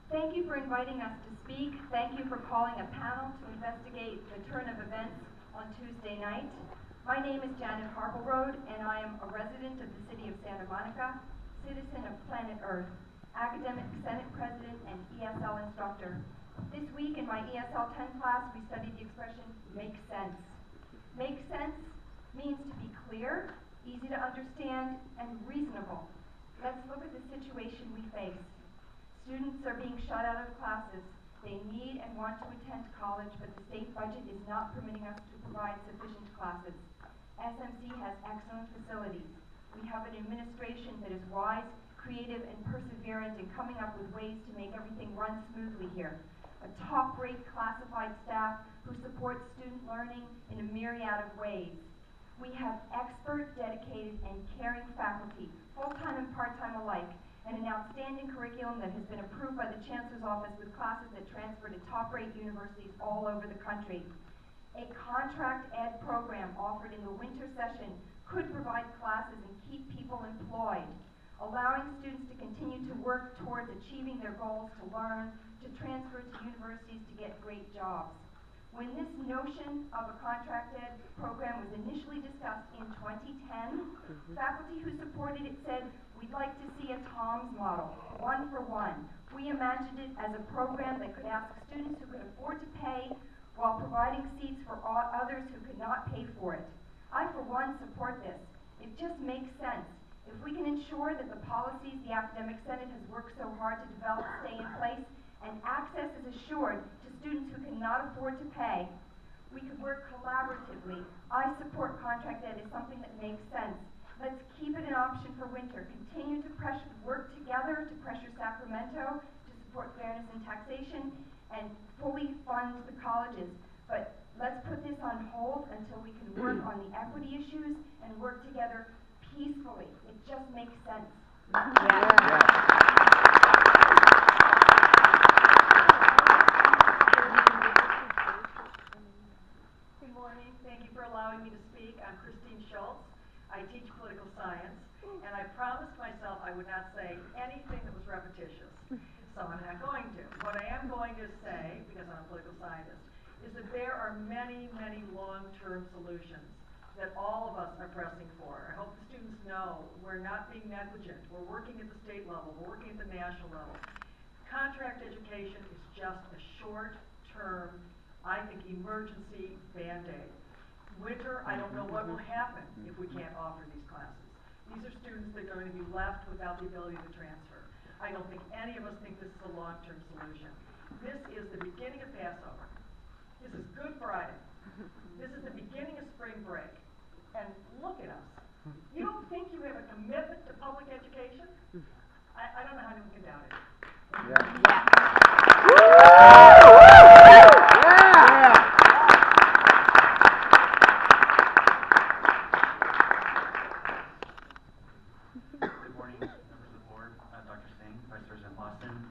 Thank you for inviting us to speak. Thank you for calling a panel to investigate the turn of events on Tuesday night. My name is Janet Harpelroad, and I am a resident of the city of Santa Monica, citizen of planet Earth, academic Senate president, and ESL instructor. This week in my ESL 10 class, we studied the expression, make sense. Make sense means to be clear, easy to understand, and reasonable. Let's look at the situation we face. Students are being shut out of classes. They need and want to attend college, but the state budget is not permitting us to provide sufficient classes. SMC has excellent facilities. We have an administration that is wise, creative, and perseverant in coming up with ways to make everything run smoothly here. A top-rate classified staff who supports student learning in a myriad of ways. We have expert, dedicated, and caring faculty, full-time and part-time alike, and an outstanding curriculum that has been approved by the Chancellor's office with classes that transfer to top-rate universities all over the country. A contract ed program offered in the winter session could provide classes and keep people employed, allowing students to continue to work towards achieving their goals to learn, to transfer to universities to get great jobs. When this notion of a contract ed program was initially discussed in 2010, faculty who supported it said, we'd like to see a Tom's model, one for one. We imagined it as a program that could ask students who could afford to pay while providing seats for others who could not pay for it. I, for one, support this. It just makes sense. If we can ensure that the policies the Academic Senate has worked so hard to develop stay in place, and access is assured to students who cannot afford to pay, we could work collaboratively. I support contract ed as something that makes sense. Let's keep it an option for winter. Continue to work together to pressure Sacramento to support fairness in taxation and fully fund the colleges. But let's put this on hold until we can work on the equity issues and work together peacefully. It just makes sense. Good morning. Thank you for allowing me to speak. I'm Christine Schultz. I teach political science, and I promised myself I would not say anything that was repetitious, so I'm not going to. What I am going to say, because I'm a political scientist, is that there are many, many long-term solutions that all of us are pressing for. I hope the students know we're not being negligent. We're working at the state level. We're working at the national level. Contract education is just a short-term, I think, emergency Band-Aid. Winter, I don't know what will happen if we can't offer these classes. These are students that are going to be left without the ability to transfer. I don't think any of us think this is a long-term solution. This is the beginning of Passover. This is Good Friday. This is the beginning of spring break. And look at us. You don't think you have a commitment to public education? I don't know how anyone can doubt it.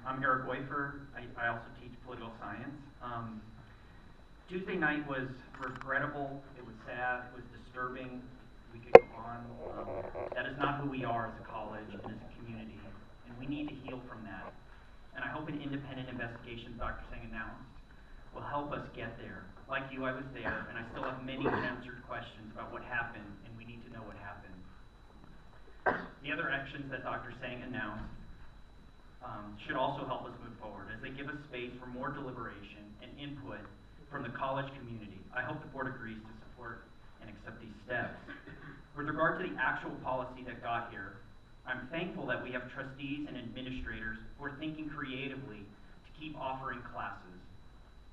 I'm Eric Wafer. I also teach political science. Tuesday night was regrettable. It was sad. It was disturbing. We could go on. That is not who we are as a college and as a community, and we need to heal from that. And I hope an independent investigation Dr. Singh announced will help us get there. Like you, I was there, and I still have many unanswered questions about what happened, and we need to know what happened. The other actions that Dr. Singh announced should also help us move forward as they give us space for more deliberation and input from the college community. I hope the board agrees to support and accept these steps. With regard to the actual policy that got here, I'm thankful that we have trustees and administrators who are thinking creatively to keep offering classes.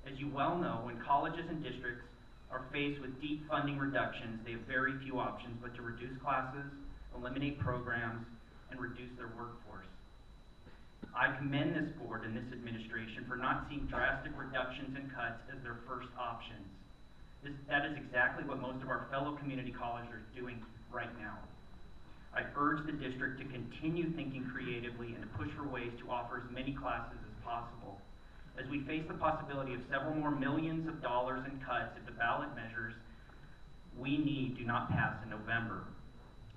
As you well know, when colleges and districts are faced with deep funding reductions, they have very few options but to reduce classes, eliminate programs, and reduce their workforce. I commend this board and this administration for not seeing drastic reductions and cuts as their first options. That is exactly what most of our fellow community colleges are doing right now. I urge the district to continue thinking creatively and to push for ways to offer as many classes as possible. As we face the possibility of several more millions of dollars in cuts if the ballot measures we need do not pass in November.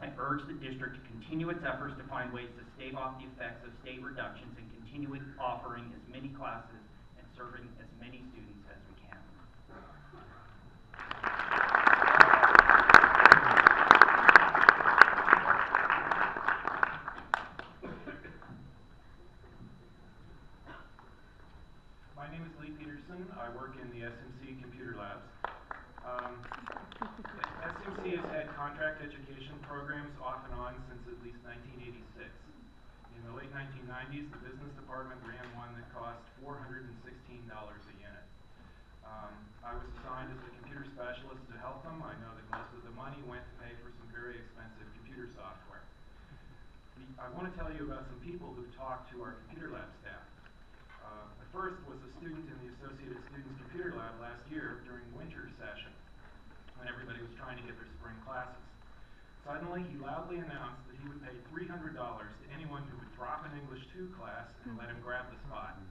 I urge the district to continue its efforts to find ways to stave off the effects of state reductions and continue offering as many classes and serving as many students as we can. My name is Lee Peterson. I work in the SMC Computer Labs. SMC has had contract education programs off and on since at least 1986. In the late 1990s, the business department ran one that cost $416 a unit. I was assigned as a computer specialist to help them. I know that most of the money went to pay for some very expensive computer software. I want to tell you about some people who talked to our computer lab staff. The first was a student in the Associated Students Computer Lab last year during winter session, when everybody was trying to get their spring classes. Suddenly, he loudly announced that he would pay $300 to anyone who would drop an English 2 class and let him grab the spot.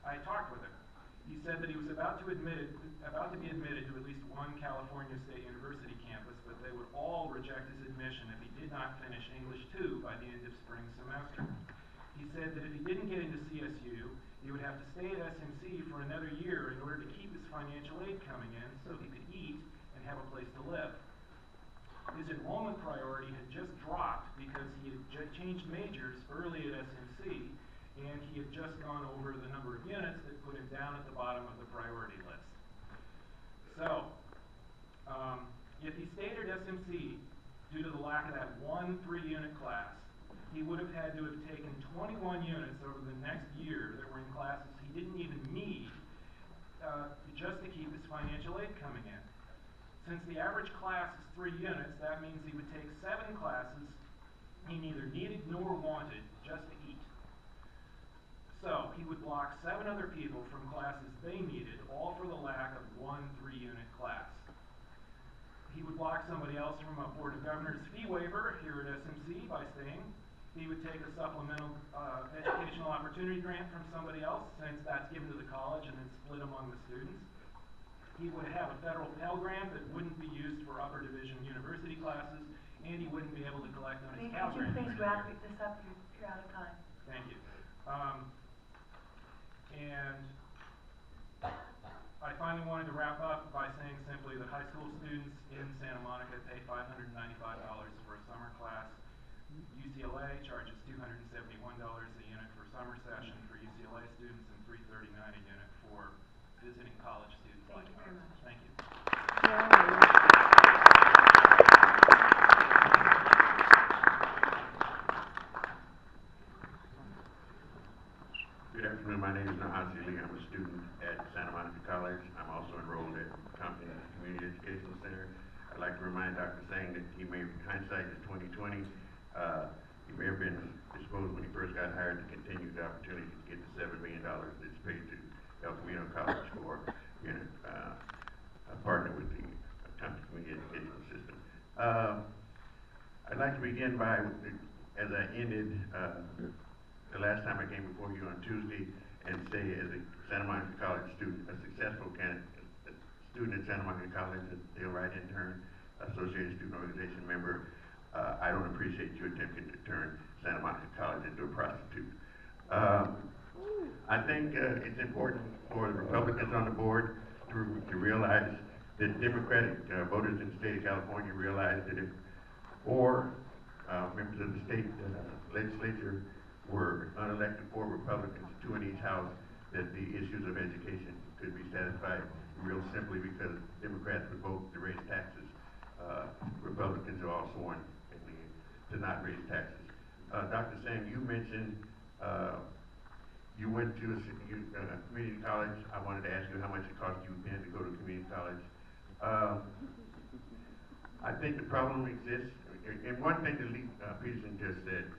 I talked with him. He said that he was about to be admitted to at least one California State University campus, but they would all reject his admission if he did not finish English 2 by the end of spring semester. He said that if he didn't get into CSU, he would have to stay at SMC for another year in order to keep his financial aid coming in so he could eat and have a place to live. His enrollment priority had just dropped because he had changed majors early at SMC, and he had just gone over the number of units that put him down at the bottom of the priority list. So, if he stayed at SMC due to the lack of that one 3-unit class, he would have had to have taken 21 units over the next year that were in classes he didn't even need just to keep his financial aid coming in. Since the average class is 3 units, that means he would take 7 classes he neither needed nor wanted just to eat. So he would block 7 other people from classes they needed, all for the lack of one 3-unit class. He would block somebody else from a Board of Governors fee waiver here at SMC by staying. He would take a supplemental educational opportunity grant from somebody else, since that's given to the college and then split among the students. He would have a federal Pell Grant that wouldn't be used for upper division university classes, and he wouldn't be able to collect on his Pell Grant. Could you please wrap this up? You're out of time. Thank you. And I finally wanted to wrap up by saying simply that high school students in Santa Monica pay $595 for a summer class. UCLA charges $271 a unit for summer session for UCLA students and $339 a unit for visiting college students like us. Thank you. Good afternoon. My name is Nahazi Lee. I'm a student at Santa Monica College. I'm also enrolled at Compton Community Educational Center. I'd like to remind Dr. Sang that he may, hindsight is 2020, he may have been disposed when he first got hired to continue the opportunity to get the $7 million that's paid to El Camino College for being a partner with the Compton Community Educational System. I'd like to begin by, as I ended the last time I came before you on Tuesday, and say, as a Santa Monica College student, a successful student at Santa Monica College, a Dale Wright intern, Associated Student Organization member, I don't appreciate you attempting to turn Santa Monica College into a prostitute. I think it's important for the Republicans on the board to realize that Democratic voters in the state of California realize that if 4 members of the state legislature were unelected, 4 Republicans, 2 in each house, that the issues of education could be satisfied real simply because Democrats would vote to raise taxes. Republicans are all sworn to not raise taxes. Dr. Sang, you mentioned you went to a community college. I wanted to ask you how much it cost you then to go to community college. I think the problem exists, and one thing that Lee Peterson just said,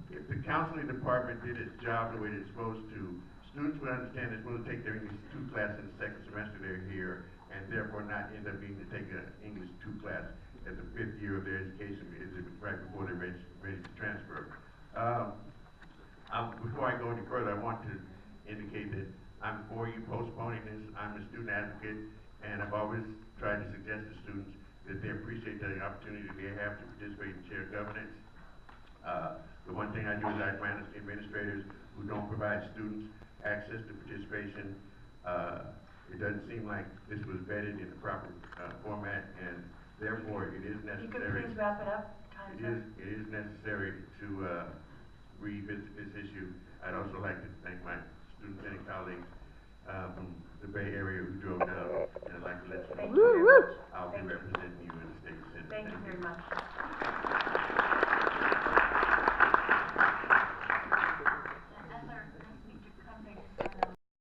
if the counseling department did its job the way it's supposed to, students would understand they're supposed to take their English 2 class in the second semester they're here, and therefore not end up being to take an English 2 class at the 5th year of their education, right before they're ready to transfer. Before I go any further, I want to indicate that I'm for you postponing this. I'm a student advocate, and I've always tried to suggest to students that they appreciate the opportunity they have to governance. The one thing I do is I manage the administrators who don't provide students access to participation. It doesn't seem like this was vetted in the proper format, and therefore it is If you could necessary. please wrap it up, time's up. It is necessary to revisit this issue. I'd also like to thank my student senate colleagues from the Bay Area who drove down, and I'd like to let you Thank know you very much. I'll be Thank you. representing you in the state senate. Thank you very much.